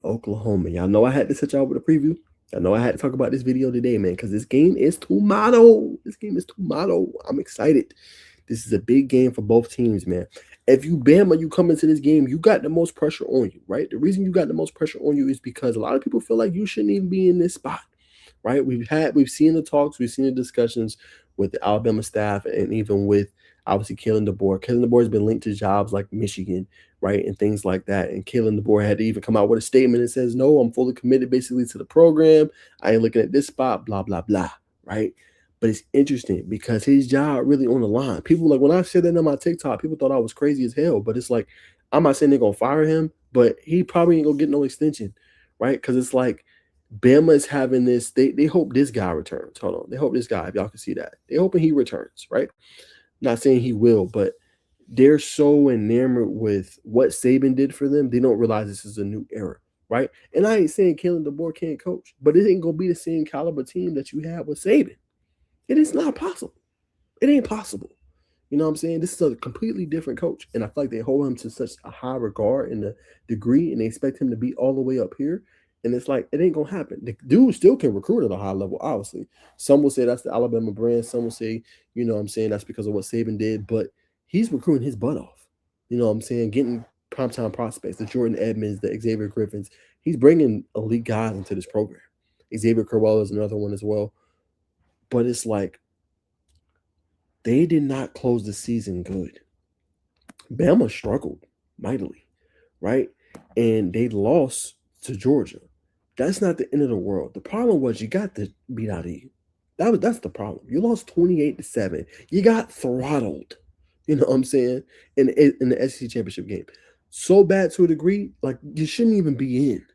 Oklahoma. Y'all know I had to set y'all with a preview. I know I had to talk about this video today, man, because this game is tomorrow. I'm excited. This is a big game for both teams, man. If you Bama, you come into this game, you got the most pressure on you, right? The reason you got the most pressure on you is because a lot of people feel like you shouldn't even be in this spot, right? We've seen the talks, we've seen the discussions with the Alabama staff, and even with obviously Kalen DeBoer. Kalen DeBoer has been linked to jobs like Michigan, right, and things like that. And Kalen DeBoer had to even come out with a statement that says, "No, I'm fully committed, basically, to the program. I ain't looking at this spot, blah blah blah." Right? But it's interesting because his job really on the line. People, like, when I said that on my TikTok, people thought I was crazy as hell. But it's like, I'm not saying they're gonna fire him, but he probably ain't gonna get no extension, right? Because it's like Bama is having this. They hope this guy returns. Hold on, they hope this guy. If y'all can see that, they hoping he returns, right? Not saying he will, but they're so enamored with what Saban did for them, they don't realize this is a new era, right? And I ain't saying Kalen DeBoer can't coach, but it ain't gonna be the same caliber team that you have with Saban. It is not possible. It ain't possible. You know what I'm saying? This is a completely different coach, and I feel like they hold him to such a high regard and a degree, and they expect him to be all the way up here. And it's like it ain't gonna happen. The dude still can recruit at a high level, obviously. Some will say that's the Alabama brand. Some will say, you know what I'm saying, that's because of what Saban did. But he's recruiting his butt off. You know what I'm saying? Getting primetime prospects, the Jordan Edmonds, the Xavier Griffins. He's bringing elite guys into this program. Xavier Crowell is another one as well. But it's like they did not close the season good. Bama struggled mightily, right? And they lost to Georgia. That's not the end of the world. The problem was you got to beat out of you. That's the problem. You lost 28-7. You got throttled. You know what I'm saying? In the SEC championship game. So bad to a degree, like you shouldn't even be in.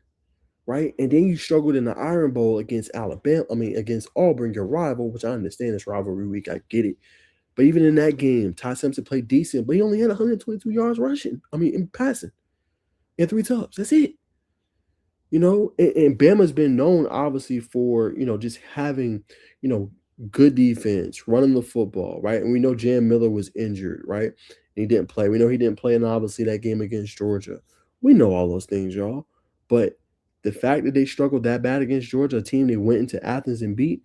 Right? And then you struggled in the Iron Bowl against against Auburn, your rival, which I understand it's rivalry week. I get it. But even in that game, Ty Simpson played decent, but he only had 122 yards rushing. In passing. And 3 touchdowns. That's it. You know, and Bama's been known, obviously, for, just having, good defense, running the football, right? And we know Jan Miller was injured, right? And he didn't play. We know he didn't play in, obviously, that game against Georgia. We know all those things, y'all. But the fact that they struggled that bad against Georgia, a team they went into Athens and beat,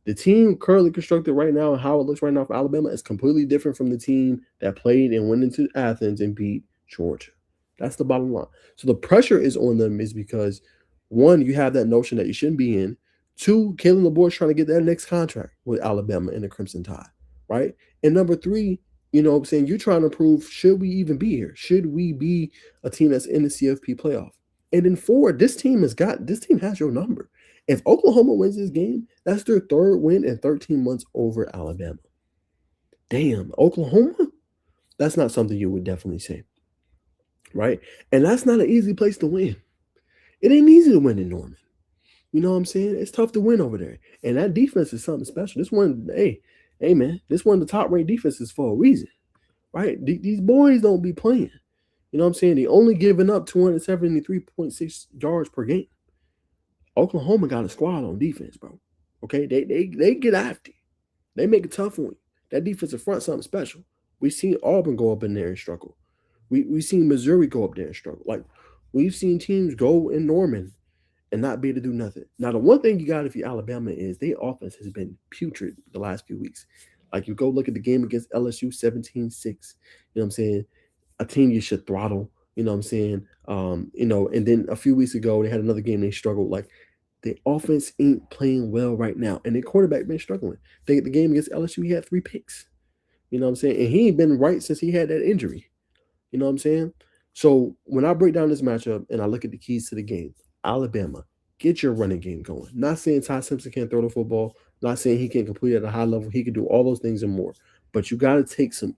the team currently constructed right now and how it looks right now for Alabama is completely different from the team that played and went into Athens and beat Georgia. That's the bottom line. So the pressure is on them is because, one, you have that notion that you shouldn't be in. Two, Kalen DeBoer's trying to get their next contract with Alabama in the Crimson Tide, right? And number three, I'm saying, you're trying to prove, should we even be here? Should we be a team that's in the CFP playoff? And then four, this team has your number. If Oklahoma wins this game, that's their third win in 13 months over Alabama. Damn, Oklahoma? That's not something you would definitely say. Right? And that's not an easy place to win. It ain't easy to win in Norman. You know what I'm saying? It's tough to win over there. And that defense is something special. This one, hey man, this one of the top-ranked defenses for a reason. Right? These boys don't be playing. You know what I'm saying? They only giving up 273.6 yards per game. Oklahoma got a squad on defense, bro. Okay? They get after you. They make it tough on you. That defensive front, something special. We've seen Auburn go up in there and struggle. We've seen Missouri go up there and struggle. Like, we've seen teams go in Norman and not be able to do nothing. Now, the one thing you got if you're Alabama is their offense has been putrid the last few weeks. Like, you go look at the game against LSU, 17-6. You know what I'm saying? A team you should throttle. You know what I'm saying? And then a few weeks ago, they had another game they struggled. Like, the offense ain't playing well right now. And their quarterback been struggling. The game against LSU, he had 3 picks. You know what I'm saying? And he ain't been right since he had that injury. You know what I'm saying? So when I break down this matchup and I look at the keys to the game, Alabama, get your running game going. Not saying Ty Simpson can't throw the football. Not saying he can't complete at a high level. He can do all those things and more. But you got to take some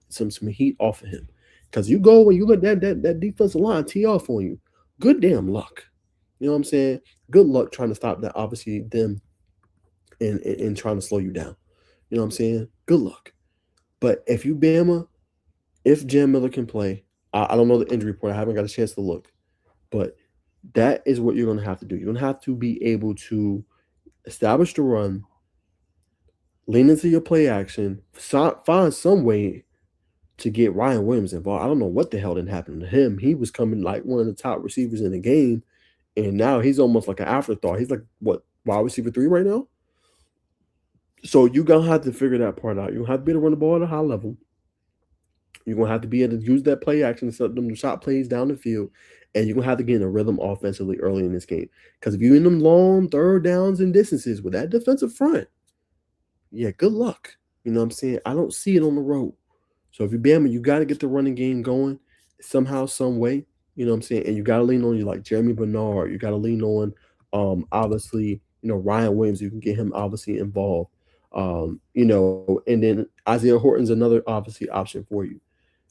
heat off of him. Because you go and you let that defensive line tee off on you. Good damn luck. You know what I'm saying? Good luck trying to stop that, obviously, them and trying to slow you down. You know what I'm saying? Good luck. But if you Bama, if Jan Miller can play, I don't know the injury report. I haven't got a chance to look. But that is what you're going to have to do. You're going to have to be able to establish the run, lean into your play action, find some way to get Ryan Williams involved. I don't know what the hell didn't happen to him. He was coming like one of the top receivers in the game, And now he's almost like an afterthought. He's like, what, wide receiver 3 right now? So you're going to have to figure that part out. You're going to have to be able to run the ball at a high level. You're going to have to be able to use that play action to set them shot plays down the field. And you're going to have to get in a rhythm offensively early in this game. Because if you're in them long third downs and distances with that defensive front, yeah, good luck. You know what I'm saying? I don't see it on the road. So if you're Bama, you got to get the running game going somehow, some way. You know what I'm saying? And you got to lean on you like Jeremy Bernard. You got to lean on, obviously, Ryan Williams. You can get him obviously involved. And then Isaiah Horton's another obviously option for you.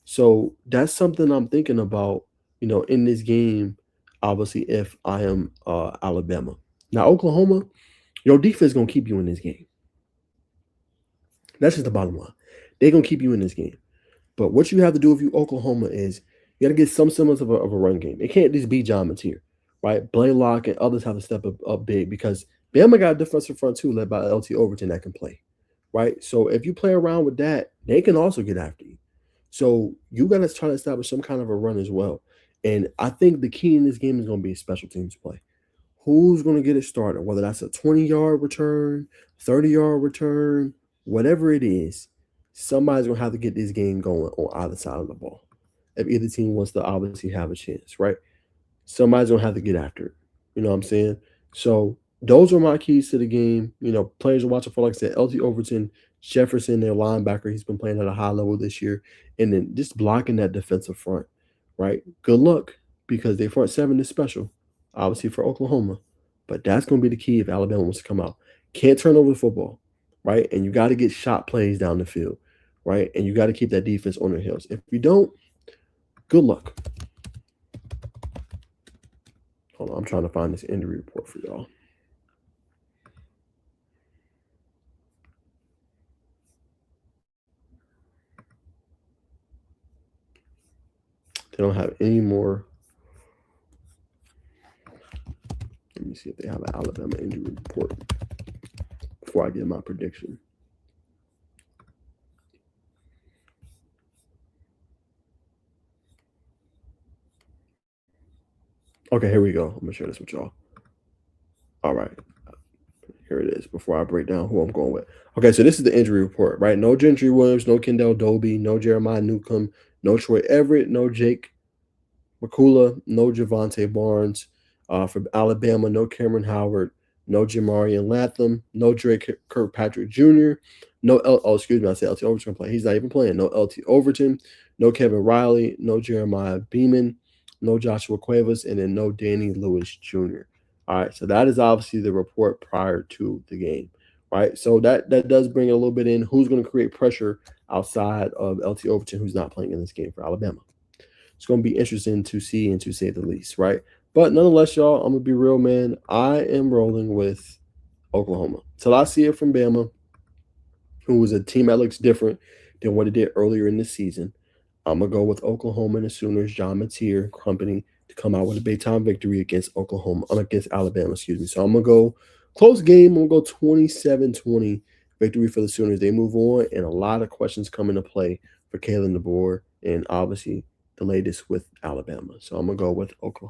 So that's something I'm thinking about, in this game, obviously, if I am Alabama. Now, Oklahoma, your defense is going to keep you in this game. That's just the bottom line. They're going to keep you in this game. But what you have to do if you Oklahoma is you got to get some semblance of a run game. It can't just be John Mateer, right? Blaylock and others have to step up big because Bama got a defensive front too led by LT Overton that can play, right? So if you play around with that, they can also get after you. So you got to try to establish some kind of a run as well. And I think the key in this game is going to be special teams play. Who's going to get it started? Whether that's a 20-yard return, 30-yard return, whatever it is, somebody's going to have to get this game going on either side of the ball. If either team wants to obviously have a chance, right? Somebody's going to have to get after it. You know what I'm saying? So those are my keys to the game. Players are watching for, like I said, LT Overton, Jefferson, their linebacker. He's been playing at a high level this year. And then just blocking that defensive front, right? Good luck because their front seven is special, obviously, for Oklahoma. But that's going to be the key if Alabama wants to come out. Can't turn over the football, right? And you got to get shot plays down the field, right? And you got to keep that defense on their heels. If you don't, good luck. Hold on, I'm trying to find this injury report for y'all. They don't have any more. Let me see if they have an Alabama injury report before I get my prediction. Okay, here we go. I'm going to share this with y'all. All right. Here it is before I break down who I'm going with. Okay, so this is the injury report, right? No Gentry Williams, no Kendall Dobie, no Jeremiah Newcomb, no Troy Everett, no Jake McCullough, no Javante Barnes. For Alabama, no Cameron Howard, no Jamarian Latham, no Drake Kirkpatrick Jr., no excuse me, I said LT Overton play. He's not even playing. No LT Overton, no Kevin Riley, no Jeremiah Beeman, no Joshua Cuevas, and then no Danny Lewis Jr. All right, so that is obviously the report prior to the game, right? So that does bring a little bit in who's going to create pressure outside of LT Overton, who's not playing in this game for Alabama. It's going to be interesting to see and to say the least, right? But nonetheless, y'all, I'm going to be real, man. I am rolling with Oklahoma. Till I see it from Bama, who is a team that looks different than what it did earlier in the season. I'm going to go with Oklahoma and the Sooners, John Mateer company, to come out with a big-time victory against Alabama, excuse me. So I'm going to go close game. I'm going to go 27-20 victory for the Sooners. They move on, and a lot of questions come into play for Kalen DeBoer and obviously the latest with Alabama. So I'm going to go with Oklahoma.